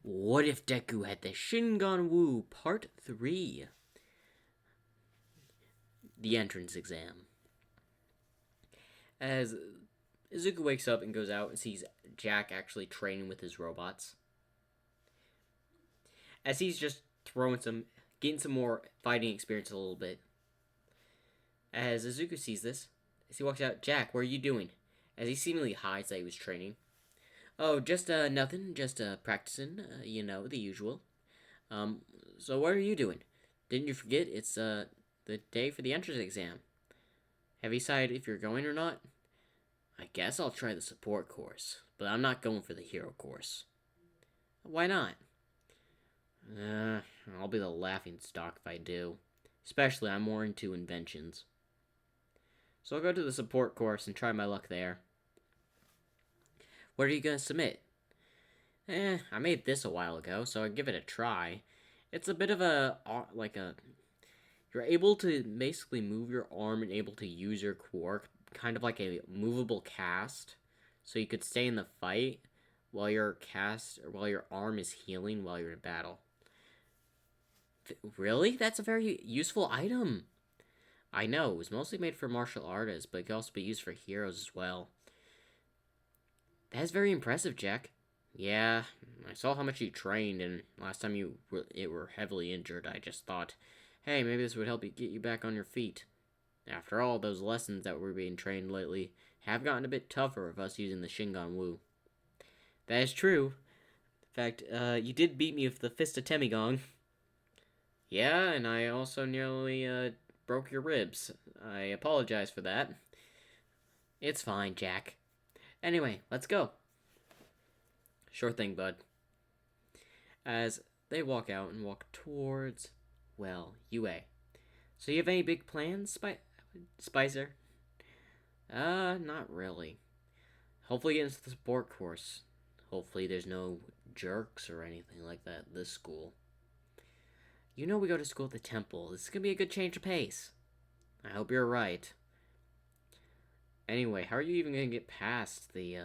What if Deku had the Shen Gong Part 3? The entrance exam. As Izuku wakes up and goes out and sees Jack actually training with his robots. As he's just getting some more fighting experience a little bit. As Izuku sees this, as he walks out, Jack, what are you doing? As he seemingly hides that he was training. Oh, just nothing, just practicing, the usual. So what are you doing? Didn't you forget it's the day for the entrance exam? Have you decided if you're going or not? I guess I'll try the support course, but I'm not going for the hero course. Why not? I'll be the laughing stock if I do. Especially, I'm more into inventions. So I'll go to the support course and try my luck there. What are you gonna submit? I made this a while ago, so I'll give it a try. It's a bit of you're able to basically move your arm and able to use your quirk, kind of like a movable cast. So you could stay in the fight while your arm is healing while you're in battle. Really? That's a very useful item. I know, it was mostly made for martial artists, but it could also be used for heroes as well. That's very impressive, Jack. Yeah, I saw how much you trained, and last time you were heavily injured, I just thought, hey, maybe this would help you get you back on your feet. After all, those lessons that were being trained lately have gotten a bit tougher with us using the Shen Gong. That is true. In fact, you did beat me with the Fist of Temigong. Yeah, and I also nearly broke your ribs. I apologize for that. It's fine, Jack. Anyway, let's go. Sure thing, bud. As they walk out and walk towards, UA. So you have any big plans, Spicer? Not really. Hopefully get into the support course. Hopefully there's no jerks or anything like that at this school. You know we go to school at the temple. This is gonna be a good change of pace. I hope you're right. Anyway, how are you even gonna get past the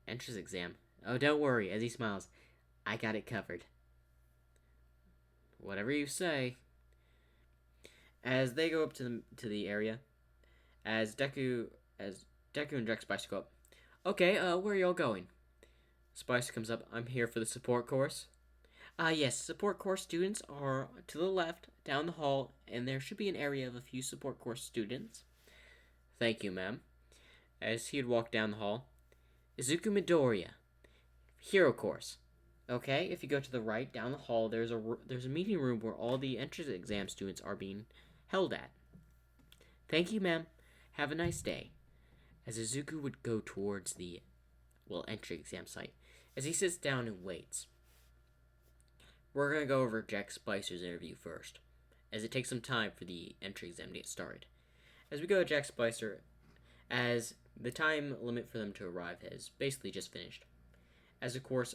entrance exam? Oh, don't worry, as he smiles. I got it covered. Whatever you say. As they go up to the area, as Deku and Jack Spicer go up. Okay, where are y'all going? Spicer comes up. I'm here for the support course. Yes, support course students are to the left, down the hall, and there should be an area of a few support course students. Thank you, ma'am. As he would walk down the hall. Izuku Midoriya. Hero course. Okay, if you go to the right, down the hall, there's a meeting room where all the entrance exam students are being held at. Thank you, ma'am. Have a nice day. As Izuku would go towards the, entry exam site, as he sits down and waits. We're going to go over Jack Spicer's interview first, as it takes some time for the entry exam to get started. As we go to Jack Spicer, as the time limit for them to arrive has basically just finished. As of course,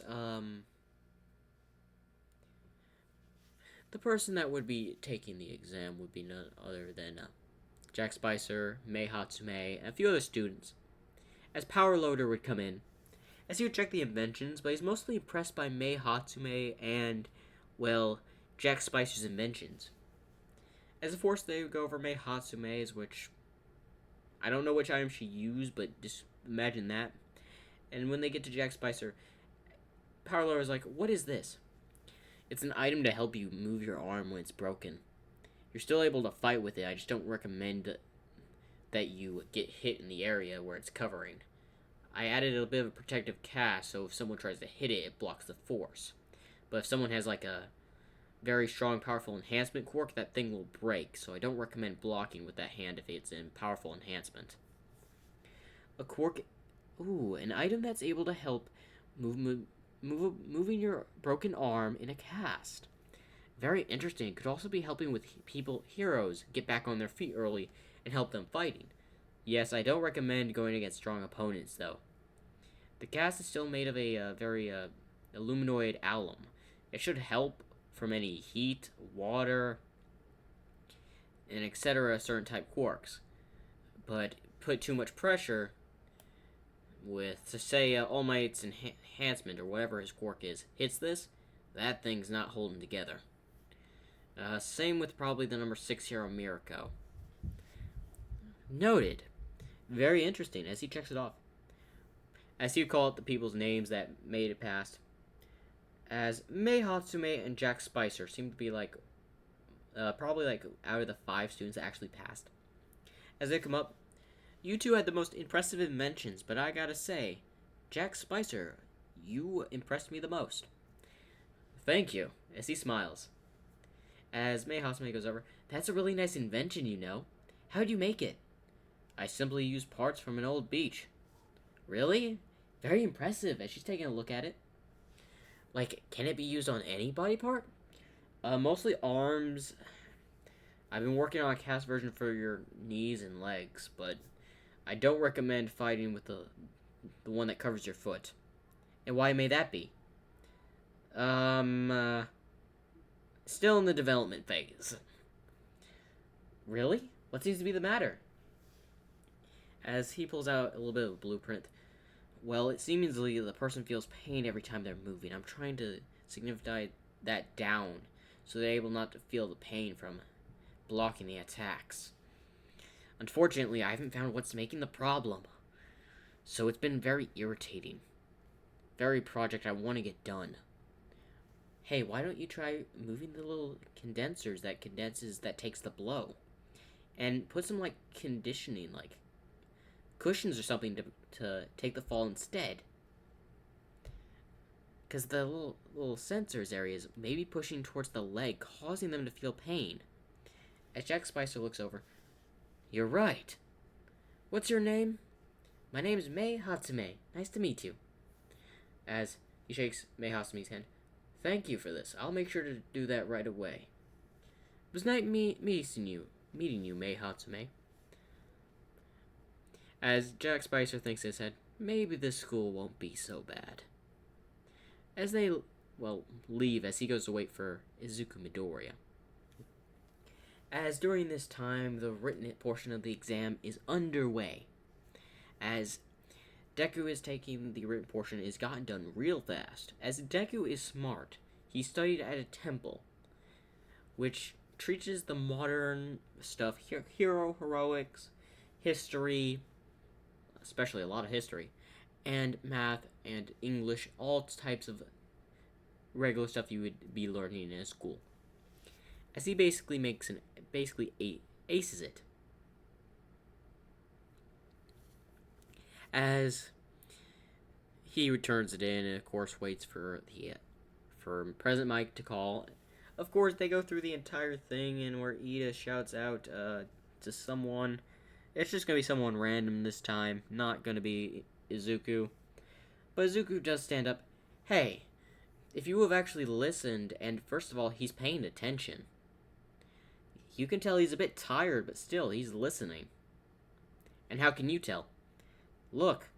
the person that would be taking the exam would be none other than Jack Spicer, Mei Hatsume, and a few other students. As Power Loader would come in, as he would check the inventions, but he's mostly impressed by Mei Hatsume and, Jack Spicer's inventions. As of course, they would go over Mei Hatsume's, which I don't know which item she used, but just imagine that. And when they get to Jack Spicer, Power Loader is like, what is this? It's an item to help you move your arm when it's broken. You're still able to fight with it, I just don't recommend that you get hit in the area where it's covering. I added a bit of a protective cast, so if someone tries to hit it, it blocks the force. But if someone has like a very strong, powerful enhancement quirk, that thing will break, so I don't recommend blocking with that hand if it's in powerful enhancement. A quirk, an item that's able to help moving your broken arm in a cast. Very interesting. Could also be helping with heroes get back on their feet early and help them fighting. Yes, I don't recommend going against strong opponents, though. The cast is still made of a very illuminoid alum. It should help from any heat, water, and etc. certain type quirks. But put too much pressure with, to say, All Might's enhancement or whatever his quirk is, hits this, That thing's not holding together. Same with probably the number 6 hero, Mirko. Noted. Very interesting, as he checks it off. As he would call out the people's names that made it past. As Mei Hatsume and Jack Spicer seem to be probably out of the 5 students that actually passed. As they come up, you two had the most impressive inventions, but I gotta say, Jack Spicer, you impressed me the most. Thank you, as he smiles. As Mei Hatsume goes over, that's a really nice invention, you know. How'd you make it? I simply used parts from an old beach. Really? Very impressive, as she's taking a look at it. Can it be used on any body part? Mostly arms. I've been working on a cast version for your knees and legs, but I don't recommend fighting with the one that covers your foot. And why may that be? Still in the development phase. Really? What seems to be the matter? As he pulls out a little bit of a blueprint. Well, it seemingly the person feels pain every time they're moving. I'm trying to signify that down so they're able not to feel the pain from blocking the attacks. Unfortunately, I haven't found what's making the problem. So it's been very irritating. Very project I want to get done. Hey, why don't you try moving the little condensers that takes the blow? And put some conditioning, cushions or something to take the fall instead. Because the little sensors areas may be pushing towards the leg, causing them to feel pain. As Jack Spicer looks over, you're right. What's your name? My name is Mei Hatsume. Nice to meet you. As he shakes Mei Hatsume's hand, thank you for this. I'll make sure to do that right away. It was nice meeting you, Mei Hatsume. As Jack Spicer thinks in his head, maybe this school won't be so bad. As they, leave as he goes to wait for Izuku Midoriya. As during this time, the written portion of the exam is underway. As Deku is taking the written portion, it's gotten done real fast. As Deku is smart, he studied at a temple, which teaches the modern stuff, hero heroics, history, especially a lot of history, and math and English, all types of regular stuff you would be learning in a school. As he basically aces it. As he returns it in and of course waits for President Mike to call. Of course, they go through the entire thing and where Ida shouts out to someone. It's just gonna be someone random this time, not gonna be Izuku. But Izuku does stand up. Hey, if you have actually listened, and first of all, he's paying attention. You can tell he's a bit tired, but still, he's listening. And how can you tell? Look,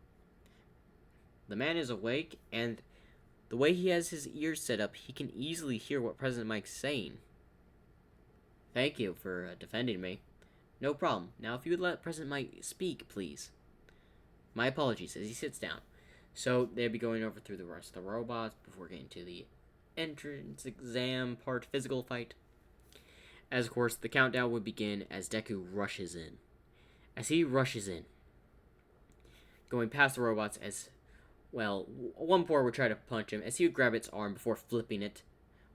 the man is awake, and the way he has his ears set up, he can easily hear what President Mike's saying. Thank you for defending me. No problem. Now, if you would let President Mike speak, please. My apologies, as he sits down. So, they'll be going over through the rest of the robots before getting to the entrance exam part, physical fight. As, of course, the countdown would begin as Deku rushes in. As he rushes in, going past the robots one poor would try to punch him, as he would grab its arm before flipping it.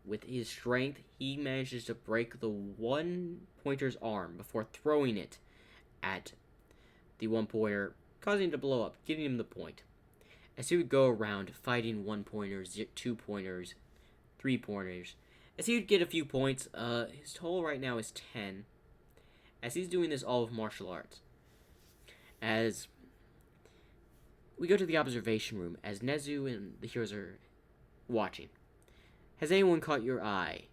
With his strength, he manages to break the one pointer's arm before throwing it at the one pointer, causing him to blow up, giving him the point. As he would go around fighting 1 pointers, 2 pointers, 3 pointers, as he would get a few points, his total right now is 10, as he's doing this all of martial arts. As we go to the observation room, as Nezu and the heroes are watching. Has anyone caught your eye,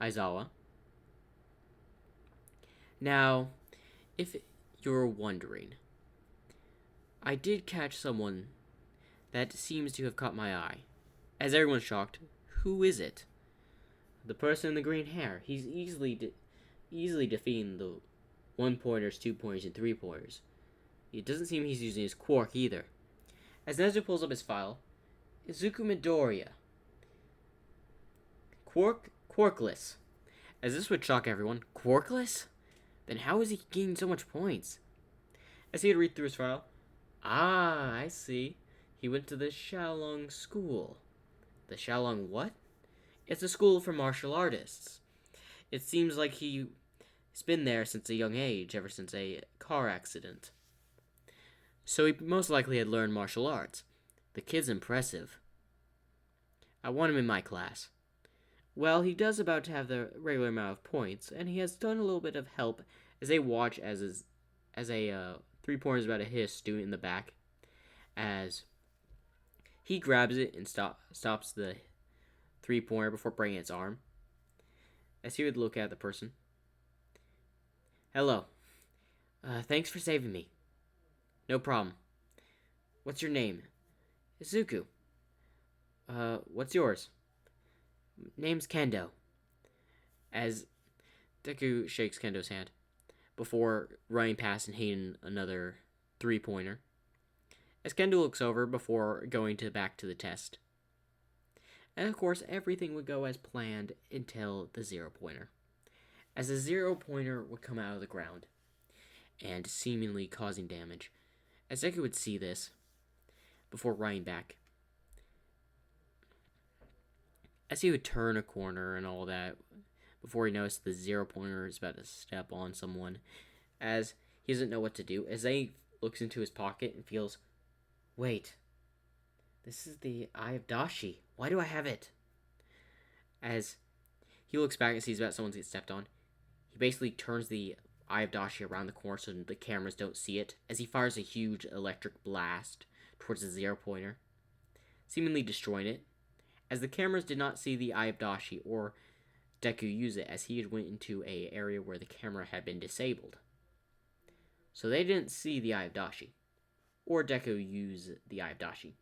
Aizawa? Now, if you're wondering, I did catch someone that seems to have caught my eye. As everyone's shocked, who is it? The person in the green hair. He's easily defeating the 1 pointers, 2 pointers, and 3 pointers. It doesn't seem he's using his quark either. As Nezu pulls up his file, Izuku Midoriya. Quarkless. As this would shock everyone. Quarkless? Then how is he gaining so much points? As he would read through his file. Ah, I see. He went to the Shaolong School. The Shaolong what? It's a school for martial artists. It seems like he's been there since a young age, ever since a car accident. So he most likely had learned martial arts. The kid's impressive. I want him in my class. Well, he does about to have the regular amount of points, and he has done a little bit of help as they watch as a 3-pointer is about to hit a student in the back, as he grabs it and stops the 3-pointer before breaking its arm. As he would look at the person. Hello. Thanks for saving me. No problem. What's your name? Izuku. What's yours? Name's Kendo. As Deku shakes Kendo's hand before running past and hitting another 3-pointer. As Kendo looks over before going back to the test. And of course, everything would go as planned until the 0-pointer. As the 0-pointer would come out of the ground and seemingly causing damage. As Deku would see this before running back. As he would turn a corner and all that, before he noticed the 0-pointer is about to step on someone, as he doesn't know what to do, as he looks into his pocket and feels, wait, this is the Eye of Dashi. Why do I have it? As he looks back and sees about someone get stepped on, he basically turns the Eye of Dashi around the corner so the cameras don't see it, as he fires a huge electric blast towards the 0-pointer, seemingly destroying it. As the cameras did not see the Eye of Dashi or Deku use it, as he had went into an area where the camera had been disabled. So they didn't see the Eye of Dashi, or Deku use the Eye of Dashi.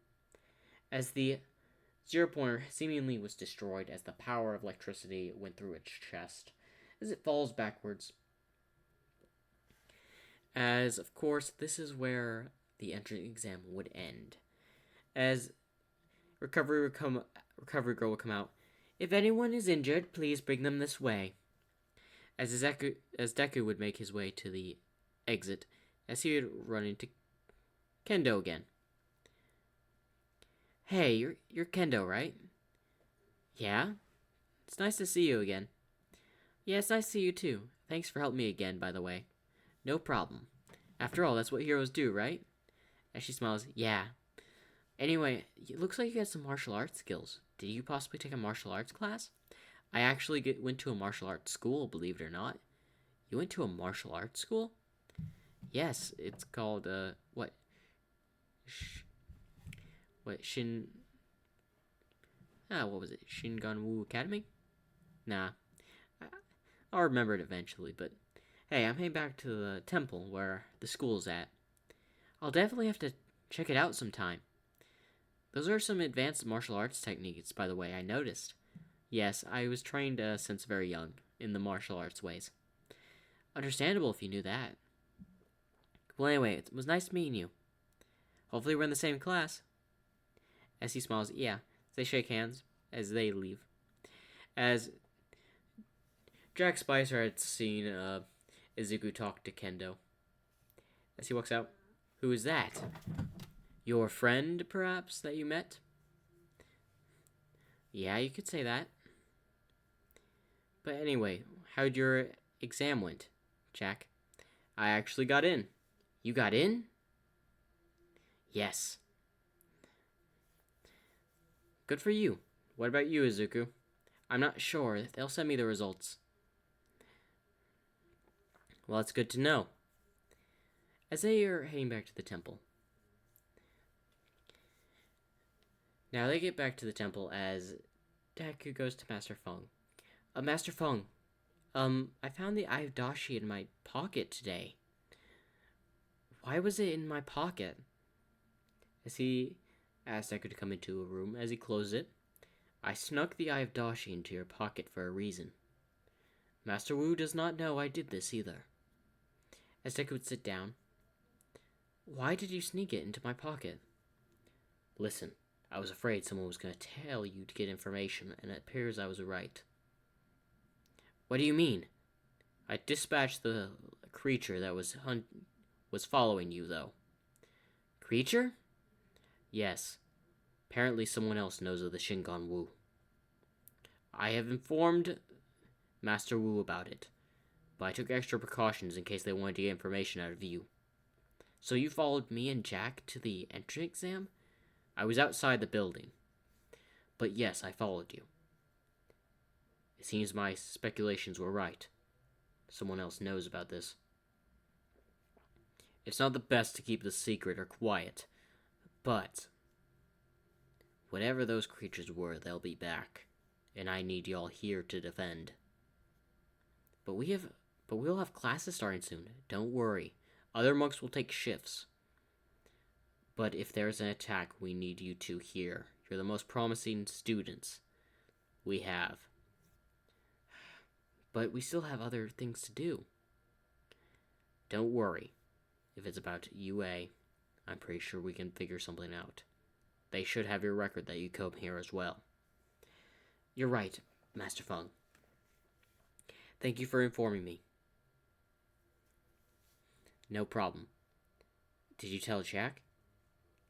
As the 0-pointer seemingly was destroyed as the power of electricity went through its chest, as it falls backwards. As, of course, this is where the entrance exam would end. As Recovery Girl would come out. If anyone is injured, please bring them this way. As Deku would make his way to the exit, as he would run into Kendo again. Hey, you're Kendo, right? Yeah? It's nice to see you again. Yeah, it's nice to see you too. Thanks for helping me again, by the way. No problem. After all, that's what heroes do, right? As she smiles, yeah. Anyway, it looks like you got some martial arts skills. Did you possibly take a martial arts class? I actually went to a martial arts school, believe it or not. You went to a martial arts school? Yes, it's called, what? What was it? Shen Gong Academy? Nah. I'll remember it eventually, but hey, I'm heading back to the temple where the school's at. I'll definitely have to check it out sometime. Those are some advanced martial arts techniques, by the way, I noticed. Yes, I was trained since very young in the martial arts ways. Understandable if you knew that. Well, anyway, it was nice meeting you. Hopefully we're in the same class. As he smiles, yeah, they shake hands as they leave. As Jack Spicer had seen Izuku talk to Kendo. As he walks out, who is that? Your friend, perhaps, that you met? Yeah, you could say that. But anyway, how'd your exam went, Jack? I actually got in. You got in? Yes. Good for you. What about you, Izuku? I'm not sure. They'll send me the results. Well, it's good to know. As they are heading back to the temple. Now they get back to the temple as Deku goes to Master Feng. Master Feng, I found the Eye of Dashi in my pocket today. Why was it in my pocket? As he asked Deku to come into a room, as he closed it, I snuck the Eye of Dashi into your pocket for a reason. Master Wu does not know I did this either. As Deku would sit down, why did you sneak it into my pocket? Listen, I was afraid someone was going to tell you to get information, and it appears I was right. What do you mean? I dispatched the creature that was following you, though. Creature? Yes. Apparently someone else knows of the Shen Gong Wu. I have informed Master Wu about it, but I took extra precautions in case they wanted to get information out of you. So you followed me and Jack to the entrance exam? I was outside the building. But yes, I followed you. It seems my speculations were right. Someone else knows about this. It's not the best to keep the secret or quiet, but whatever those creatures were, they'll be back, and I need y'all here to defend. But we'll have classes starting soon. Don't worry. Other monks will take shifts. But if there's an attack, we need you two here. You're the most promising students we have. But we still have other things to do. Don't worry. If it's about UA, I'm pretty sure we can figure something out. They should have your record that you come here as well. You're right, Master Feng. Thank you for informing me. No problem. Did you tell Jack?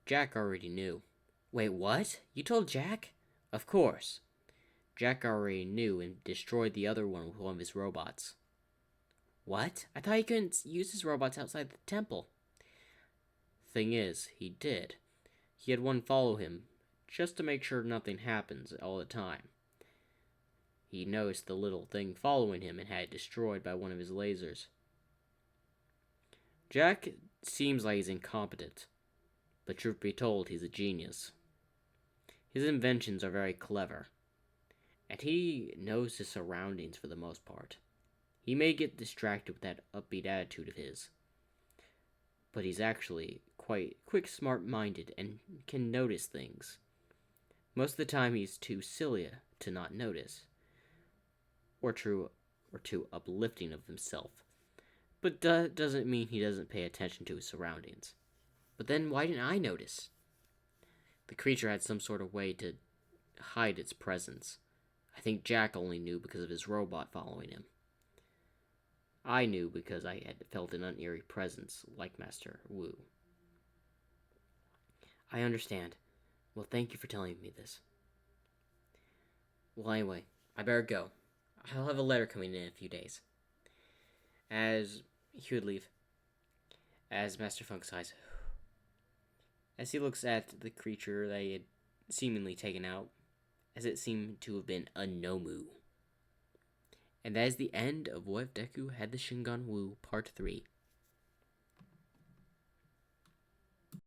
Jack already knew. Wait, what? You told Jack? Of course. Jack already knew and destroyed the other one with one of his robots. What? I thought he couldn't use his robots outside the temple. Thing is, he did. He had one follow him, just to make sure nothing happens all the time. He noticed the little thing following him and had it destroyed by one of his lasers. Jack seems like he's incompetent, but truth be told, he's a genius. His inventions are very clever, and he knows his surroundings for the most part. He may get distracted with that upbeat attitude of his, but he's actually quite quick, smart-minded, and can notice things. Most of the time, he's too silly to not notice, or too uplifting of himself. But doesn't mean he doesn't pay attention to his surroundings. But then why didn't I notice? The creature had some sort of way to hide its presence. I think Jack only knew because of his robot following him. I knew because I had felt an uneasy presence like Master Wu. I understand. Well, thank you for telling me this. Well, anyway, I better go. I'll have a letter coming in a few days. As he would leave, as Master Funk sighs, as he looks at the creature that he had seemingly taken out, as it seemed to have been a Nomu. And that is the end of What If Deku Had the Shen Gong Wu Part 3.